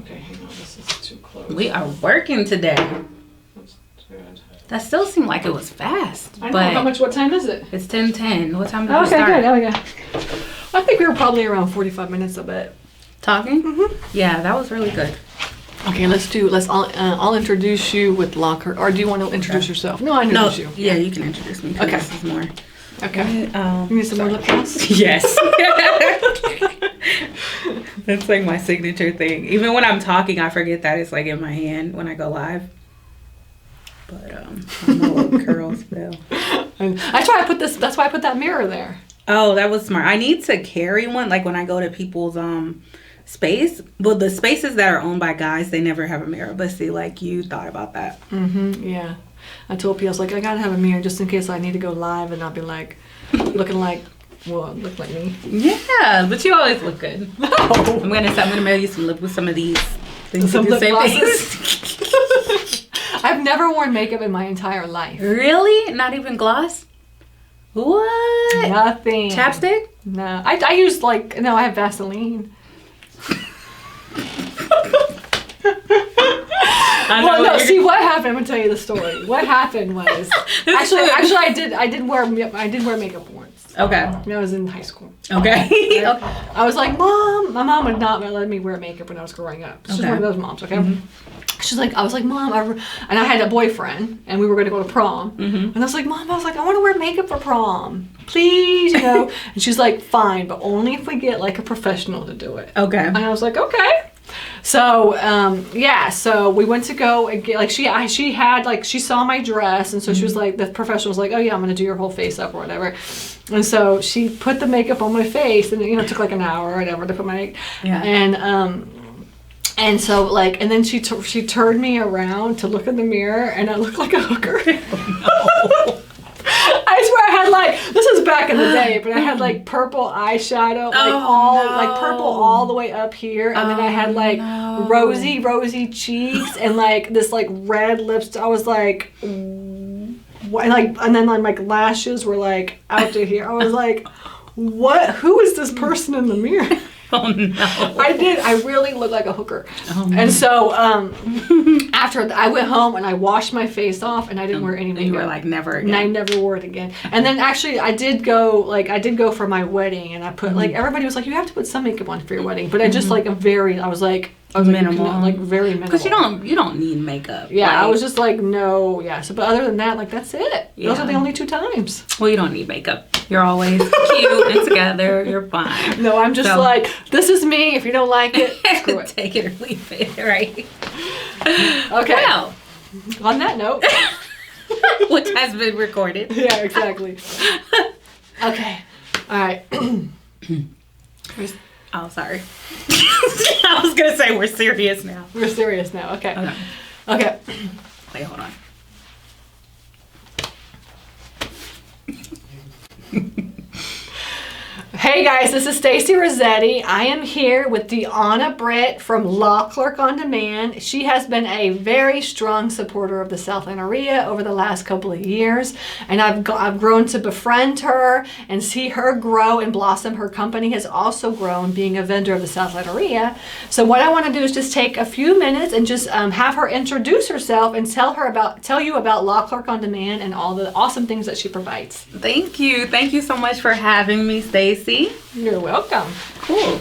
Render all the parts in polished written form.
Okay, hang on. This is too close. We are working today. That's good. That still seemed like it was fast. I know. But What time is it? it's 10:10. What time did we Okay, start? good. Oh, yeah. I think we were probably around 45 minutes, I bet. Talking? Mm-hmm. Yeah, that was really good. Okay, I'll introduce you with Locker. Or do you want to introduce yourself? No, I introduce you. Yeah, you can introduce me. Okay. This is more. Okay. You need some more lip gloss? Yes. That's like my signature thing. Even when I'm talking, I forget that it's like in my hand when I go live. But my little curls fell. That's why I put this. That's why I put that mirror there. Oh, that was smart. I need to carry one, like when I go to people's space. But the spaces that are owned by guys, they never have a mirror. But see, like you thought about that. Mm-hmm. Yeah. I told people, I was like, I gotta have a mirror just in case I need to go live and not be like looking like, well, look like me. Yeah, but you always look good. No. I'm gonna mail you some lip with some of these things. Some lip same glosses. I've never worn makeup in my entire life. Really? Not even gloss? What? Nothing. Chapstick? No. I use I have Vaseline. Well, no. See what happened. I'm gonna tell you the story. What happened was actually I did wear makeup once. Okay. When I was in high school. Okay. Okay. I was like, Mom. My mom would not let me wear makeup when I was growing up. She's one of those moms. Okay. Mm-hmm. She's like, I was like, Mom, and I had a boyfriend, and we were going to go to prom. Mm-hmm. And I was like, Mom, I want to wear makeup for prom, please, And she's like, fine, but only if we get like a professional to do it. Okay. And I was like, okay. So, so we went to go and get, she had, she saw my dress, and so she was like, the professional was like, oh yeah, I'm going to do your whole face up or whatever. And so she put the makeup on my face, and it took like an hour or whatever to put my makeup. Yeah. And so, and then she turned me around to look in the mirror, and I looked like a hooker. Oh, no. I swear I had this is back in the day, but I had purple eyeshadow, purple all the way up here, and then I had rosy cheeks and this red lips. I was like, what? And then my lashes were out to here. I was like, what? Who is this person in the mirror? Oh no! I really looked like a hooker. Oh, no. And so after I went home and I washed my face off, and I didn't wear any makeup. You were like, never again. And I never wore it again. And then actually I did go for my wedding, and I put everybody was like, you have to put some makeup on for your wedding, but I just I was minimal, very minimal. Because you don't need makeup. Yeah, I was just no, yeah. So, but other than that, that's it. Yeah. Those are the only 2 times. Well, you don't need makeup. You're always cute and together. You're fine. No, I'm just this is me. If you don't like it, screw it. Take it or leave it, right? Okay. Well, on that note, which has been recorded. Yeah, exactly. Okay. All right. Oh, sorry. I was going to say we're serious now. We're serious now. Okay. Okay. Wait, hold on. Hey guys, this is Stacy Rossetti. I am here with Deonna Britt from Clerk On Demand. She has been a very strong supporter of the Southland area over the last couple of years, and I've grown to befriend her and see her grow and blossom. Her company has also grown, being a vendor of the Southland area. So what I want to do is just take a few minutes and just have her introduce herself and tell you about Clerk On Demand and all the awesome things that she provides. Thank you. Thank you so much for having me, Stacy. You're welcome. Cool.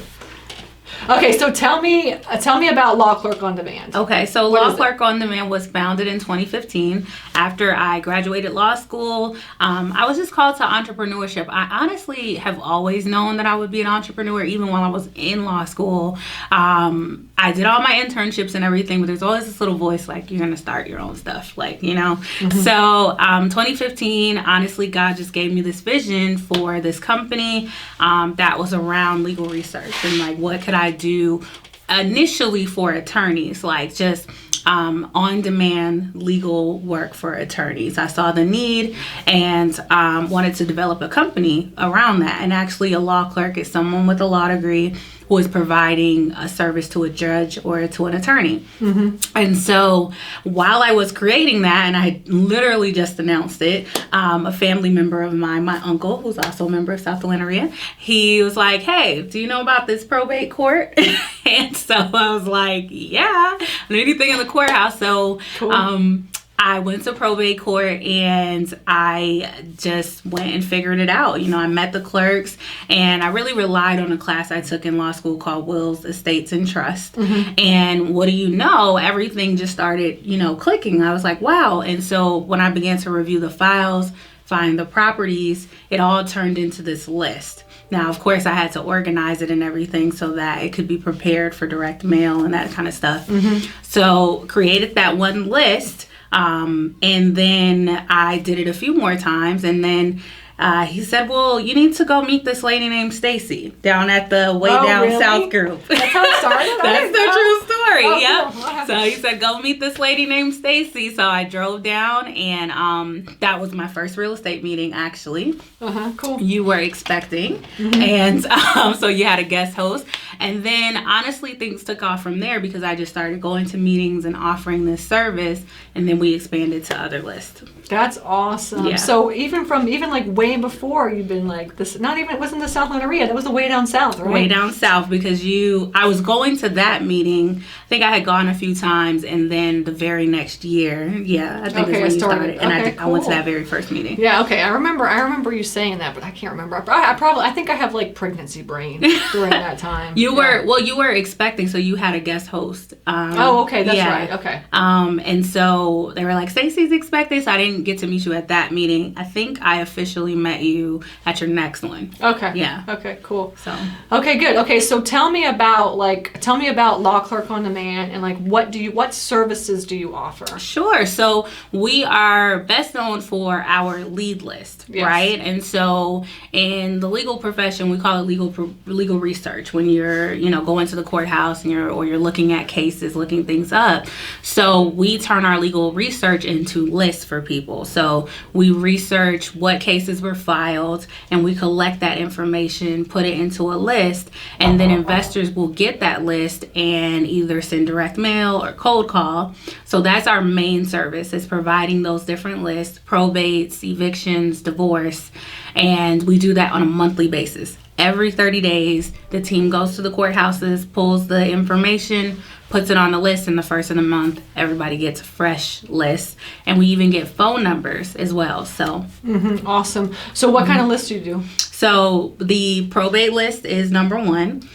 Okay, so tell me about Clerk On Demand. Okay, so Clerk On Demand was founded in 2015 after I graduated law school. I was just called to entrepreneurship. I honestly have always known that I would be an entrepreneur, even while I was in law school. I did all my internships and everything, but there's always this little voice you're going to start your own stuff, Mm-hmm. So 2015, honestly, God just gave me this vision for this company that was around legal research and what could I do initially for attorneys, just on-demand legal work for attorneys. I saw the need and wanted to develop a company around that. And actually, a law clerk is someone with a law degree was providing a service to a judge or to an attorney. And so while I was creating that, and I literally just announced it, a family member of mine, my uncle, who's also a member of South Atlanta area, he was like, hey, do you know about this probate court? And so I was like, yeah, anything in the courthouse. So cool. I went to probate court and I just went and figured it out. You know, I met the clerks and I really relied on a class I took in law school called Wills, Estates, and Trust. And what do you know, everything just started, you know, clicking. I was like, wow. And so when I began to review the files, find the properties, it all turned into this list. Now, of course, I had to organize it and everything so that it could be prepared for direct mail and that kind of stuff. So created that one list. And then I did it a few more times, and then he said, well, you need to go meet this lady named Stacy down at the Way Down really? South group. That's how it started? That's the true story. Oh, Yep. cool. So he said, go meet this lady named Stacy. So I drove down, and that was my first real estate meeting, actually. Cool. You were expecting. And so you had a guest host. And then, honestly, things took off from there because I just started going to meetings and offering this service. And then we expanded to other lists. That's awesome. Yeah. So even like way before, you've been like this, not even, it wasn't the South Atlanta area, that was the Way Down South, right? Way Down South, because I was going to that meeting. I think I had gone a few times, and then the very next year, I think is when you started. And I went to that very first meeting. Yeah, okay. I remember you saying that, but I can't remember. I think I have like pregnancy brain during that time. You were expecting, so you had a guest host. Okay, that's right. Okay. And so they were like, Stacey's expecting, so I didn't get to meet you at that meeting. I think I officially met you at your next one. Okay. Yeah. Okay, cool. So. Okay, good. Okay, so tell me about Law Clerk On Demand and like what services do you offer? Sure. So we are best known for our lead list, right? And so in the legal profession, we call it legal research when you're, going to the courthouse and you're looking at cases, looking things up. So we turn our legal research into lists for people. So we research what cases were filed and we collect that information, put it into a list, and then investors will get that list and either send direct mail or cold call. So that's our main service, is providing those different lists: probates, evictions, divorce, and we do that on a monthly basis. Every 30 days, the team goes to the courthouses, pulls the information, puts it on the list, and the first of the month, everybody gets a fresh list. And we even get phone numbers as well. So Awesome. So what kind of list do you do? So the probate list is number one.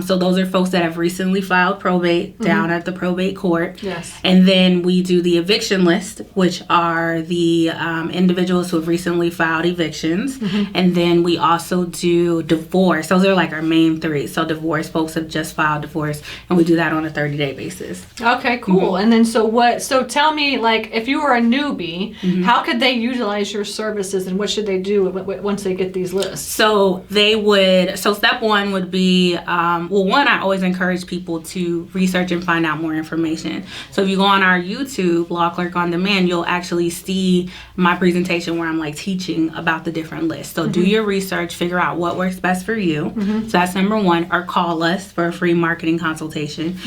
So those are folks that have recently filed probate down at the probate court. Yes. And then we do the eviction list, which are the individuals who have recently filed evictions. And then we also do divorce. Those are like our main three. So divorce, folks have just filed divorce, and we do that on a 30-day basis. Okay, cool. And then so tell me, like, if you were a newbie, how could they utilize your services and what should they do once they get these lists? So step one would be, one, I always encourage people to research and find out more information. So if you go on our YouTube, Law Clerk On Demand, you'll actually see my presentation where I'm like teaching about the different lists. So do your research, figure out what works best for you. So that's number one, or call us for a free marketing consultation.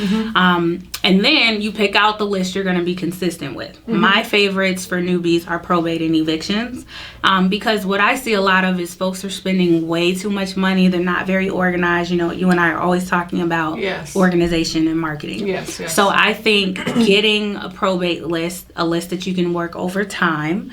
And then you pick out the list you're going to be consistent with. My favorites for newbies are probate and evictions, because what I see a lot of is folks are spending way too much money. They're not very organized. You and I are always talking about organization and marketing. Yes. So I think getting a probate list, a list that you can work over time,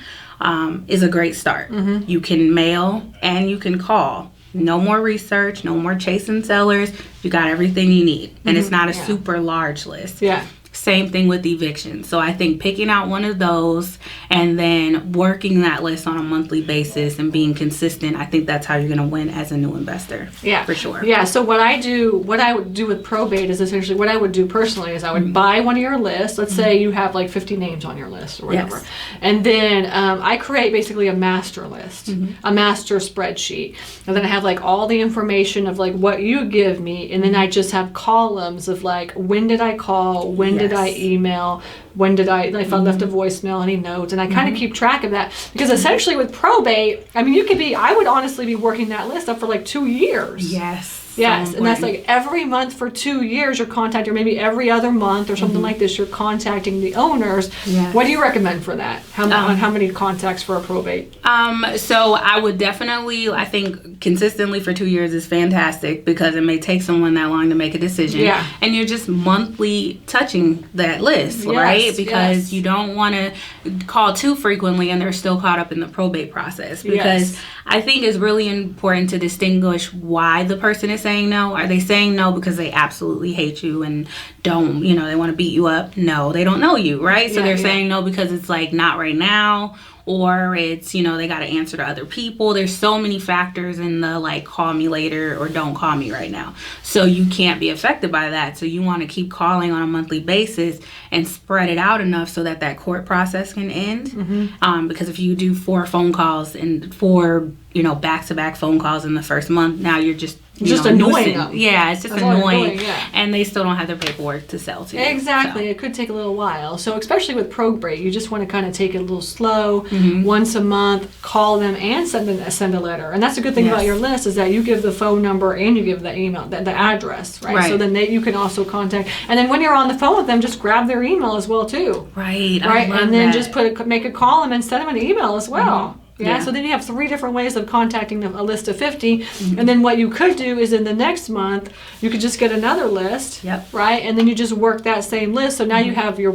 is a great start. You can mail and you can call. No more research, no more chasing sellers. You got everything you need. And it's not a super large list. Yeah. Same thing with eviction. So I think picking out one of those and then working that list on a monthly basis and being consistent, I think that's how you're going to win as a new investor. Yeah, for sure. Yeah. So what I would do with probate is essentially what I would do personally is I would buy one of your lists. Let's say you have like 50 names on your list or whatever. Yes. And then I create basically a master list, a master spreadsheet. And then I have like all the information of like what you give me. And then I just have columns of like, when did I call? When did I email? When did if I left a voicemail, any notes? And I kind of keep track of that, because essentially with probate, I mean, I would honestly be working that list up for like 2 years. Yes. Yes, and that's like every month for 2 years you're contacting, or maybe every other month or something like this, you're contacting the owners. Yes. What do you recommend for that? How many contacts for a probate? So I would definitely, I think consistently for 2 years is fantastic, because it may take someone that long to make a decision. Yeah. And you're just monthly touching that list, right? Because you don't want to call too frequently and they're still caught up in the probate process. Because I think it's really important to distinguish why the person is saying no. Are they saying no because they absolutely hate you and don't, they want to beat you up? No, they don't know you, right? So they're saying no because it's like not right now, or it's, they got to answer to other people. There's so many factors in the like call me later or don't call me right now. So you can't be affected by that. So you want to keep calling on a monthly basis and spread it out enough so that court process can end. Because if you do 4 phone calls and 4, back-to-back phone calls in the first month, now you're just annoying them. Yeah, it's just annoying. And they still don't have their paperwork to sell to you. Exactly. So. It could take a little while. So especially with probate, you just want to kind of take it a little slow. Once a month, call them and send a letter. And that's a good thing about your list, is that you give the phone number and you give the email, the address, right? So then you can also contact. And then when you're on the phone with them, just grab their email as well too. Right. And then just make a call them and send them an email as well. Yeah, so then you have 3 different ways of contacting a list of 50. And then what you could do is in the next month, you could just get another list, right? And then you just work that same list. So now you have your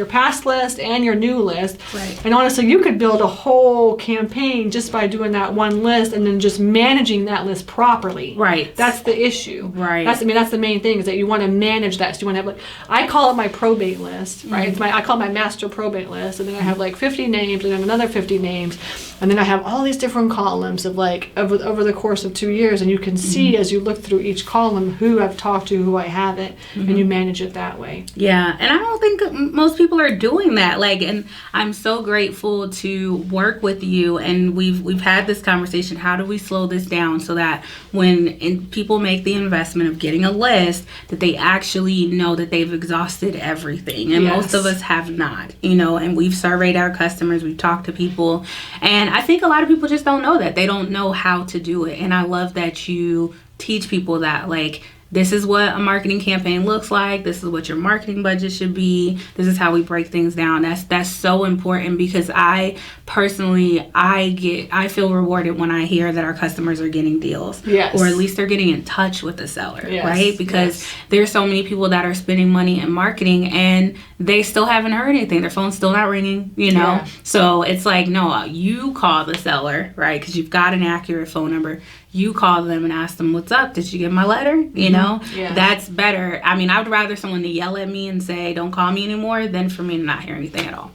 past list and your new list. Right. And honestly, you could build a whole campaign just by doing that one list and then just managing that list properly. Right. That's the issue. Right. That's the main thing, is that you want to manage that. So you want to have, I call it my probate list, right? It's I call it my master probate list. And then I have like 50 names and then another 50 names. And then I have all these different columns of like over the course of 2 years, and you can see as you look through each column who I've talked to, who I haven't, and you manage it that way. Yeah, and I don't think most people are doing that. Like, and I'm so grateful to work with you, and we've had this conversation. How do we slow this down so that when people make the investment of getting a list, that they actually know that they've exhausted everything, and most of us have not, and we've surveyed our customers, we've talked to people, and I think a lot of people just don't know that. They don't know how to do it. And I love that you teach people that, like, this is what a marketing campaign looks like. This is what your marketing budget should be. This is how we break things down. That's so important, because I personally, I feel rewarded when I hear that our customers are getting deals. Yes. Or at least they're getting in touch with the seller, right? Because there's so many people that are spending money in marketing and they still haven't heard anything. Their phone's still not ringing, Yeah. So it's like, no, you call the seller, right? Because you've got an accurate phone number. You call them and ask them, what's up? Did you get my letter? That's better. I mean, I would rather someone to yell at me and say, don't call me anymore, than for me to not hear anything at all.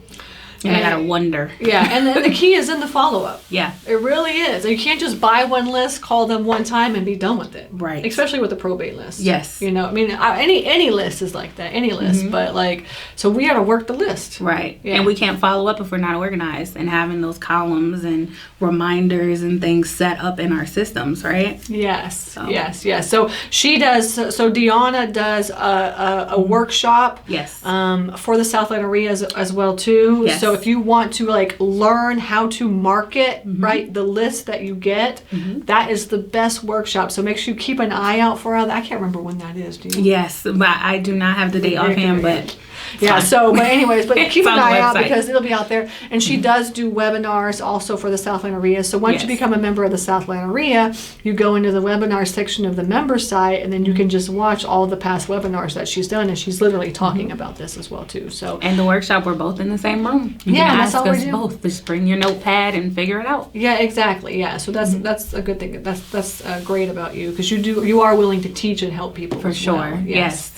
And I gotta wonder. Yeah, and then the key is in the follow-up. Yeah. It really is. You can't just buy one list, call them one time, and be done with it. Right. Especially with the probate list. Yes. Any list is like that, any list. But so we gotta work the list. Right. Yeah. And we can't follow up if we're not organized and having those columns and reminders and things set up in our systems, right? Yes. Yes. So she does, so Deonna does a workshop. Yes. For the South Atlanta as well, too. Yes. So if you want to learn how to market, right, the list that you get, that is the best workshop. So make sure you keep an eye out for that. I can't remember when that is, do you? Yes, but I do not have the date offhand, but yeah. So, but anyways, but keep an eye out, because it'll be out there. And she does do webinars also for the South Atlanta area. So once you become a member of the South Atlanta area, you go into the webinar section of the member site, and then you can just watch all the past webinars that she's done. And she's literally talking about this as well too. So, and the workshop, we're both in the same room. You can ask that's all us both. Just bring your notepad and figure it out. Yeah, exactly. Yeah. So that's a good thing. That's great about you, because you are willing to teach and help people for sure. Well. Yes.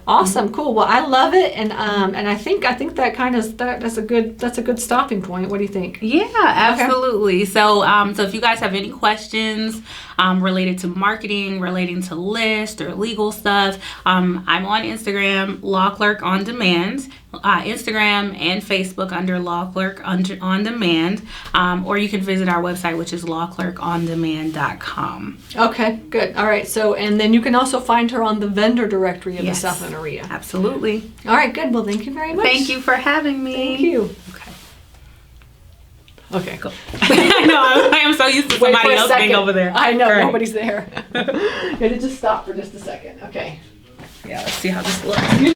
Awesome, cool. Well, I love it, and I think that kind of that's a good stopping point. What do you think? Yeah, absolutely. Okay. So if you guys have any questions related to marketing, relating to list or legal stuff, I'm on Instagram, Law Clerk On Demand. Instagram and Facebook under Law Clerk On Demand, or you can visit our website, which is lawclerkondemand.com. Okay, good. All right. So, and then you can also find her on the vendor directory of the South Atlanta area. Absolutely. All right, good. Well, thank you very much. Thank you for having me. Thank you. Okay. Okay, cool. I know. I am so used to Wait for somebody a else second. being over there. I know, Right. nobody's there. You had to just stop for just a second. Okay. Yeah, let's see how this looks.